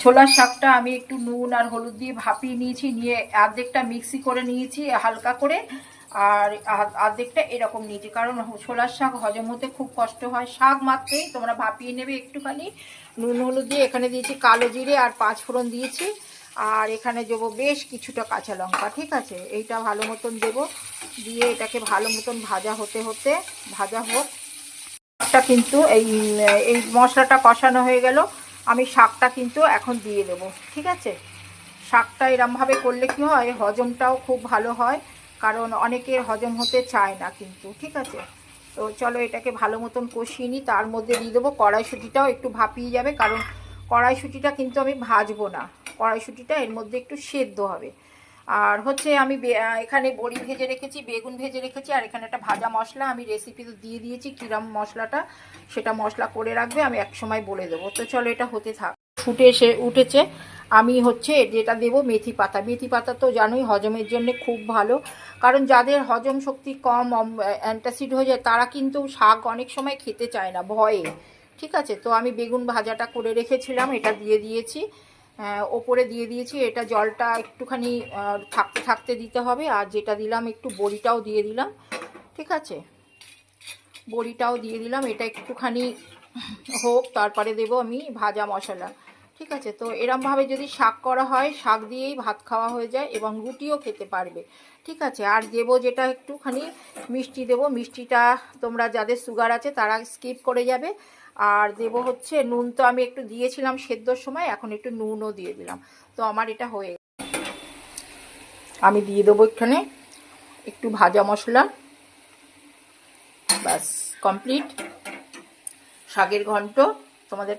ছোলার শাকটা আমি একটু নুন আর হলুদ দিয়ে ভাপিয়ে নিয়েছি, নিয়ে অর্ধেকটা মিক্সি করে নিয়েছি হালকা করে, আর অর্ধেকটা এরকম নিয়েছি, কারণ ছোলার শাক হজম হতে খুব কষ্ট হয়। শাক মাত্রেই তোমরা ভাপিয়ে নেবে একটুখানি নুন হলুদ দিয়ে। এখানে দিয়েছি কালো জিরে আর 5 ফোড়ন দিয়েছি, আর এখানে দেবো বেশ কিছুটা কাঁচা লঙ্কা। ঠিক আছে, এইটা ভালো মতন দেবো, দিয়ে এটাকে ভালো মতন ভাজা হতে হতে ভাজা হোক। শাকটা কিন্তু এই মশলাটা কষানো হয়ে গেল, আমি শাকটা কিন্তু এখন দিয়ে দেবো। ঠিক আছে, শাকটা এরমভাবে করলে কি হয়, হজমটাও খুব ভালো হয়, কারণ অনেকের হজম হতে চায় না কিন্তু। ঠিক আছে, তো চলো এটাকে ভালো মতন কষিয়ে নিই। তার মধ্যে দিয়ে দেবো কড়াইশুঁটিটাও একটু ভাপিয়ে যাবে, কারণ কড়াইশুঁটিটা কিন্তু আমি ভাজবো না, কড়াইশুঁটিটা এর মধ্যে একটু সেদ্ধ হবে। আর হচ্ছে আমি এখানে বড়ি ভেজে রেখেছি, বেগুন ভেজে রেখেছি, আর এখানে একটা ভাজা মশলা আমি রেসিপিতে দিয়ে দিয়েছি, কিরম মশলাটা সেটা মশলা করে রাখবে, আমি এক সময় বলে দেবো। তো চলো এটা হতে থাক। ফুটে এসে উঠেছে, আমি হচ্ছে যেটা দেবো মেথি পাতা। মেথি পাতা তো জানোই হজমের জন্য খুব ভালো, কারণ যাদের হজম শক্তি কম, অ্যান্টাসিড হয়ে যায়, তারা কিন্তু শাক অনেক সময় খেতে চায় না ভয়ে। ঠিক আছে, তো আমি বেগুন ভাজাটা করে রেখেছিলাম, এটা দিয়ে দিয়েছি, ওপরে দিয়ে দিয়েছি। এটা জলটা একটুখানি থাকতে থাকতে দিতে হবে, আর যেটা দিলাম একটু বড়িটাও দিয়ে দিলাম। ঠিক আছে, বড়িটাও দিয়ে দিলাম, এটা একটুখানি হোক, তারপরে দেবো আমি ভাজা মশলা। ঠিক আছে, তো এরমভাবে যদি শাক করা হয়, শাক দিয়েই ভাত খাওয়া হয়ে যায় এবং রুটিও খেতে পারবে। ঠিক আছে, আর দেবো যেটা একটুখানি মিষ্টি দেবো, মিষ্টিটা তোমরা যাদের সুগার আছে তারা স্কিপ করে যাবে। আর দেবো হচ্ছে নুন, তো আমি একটু দিয়েছিলাম সেদ্ধর সময়, এখন একটু নুনও দিয়ে দিলাম। তো আমার এটা হয়ে গেছে, আমি দিয়ে দেবো এখানে একটু ভাজা মশলা, ব্যাস কমপ্লিট শাকের ঘন্ট তোমাদের।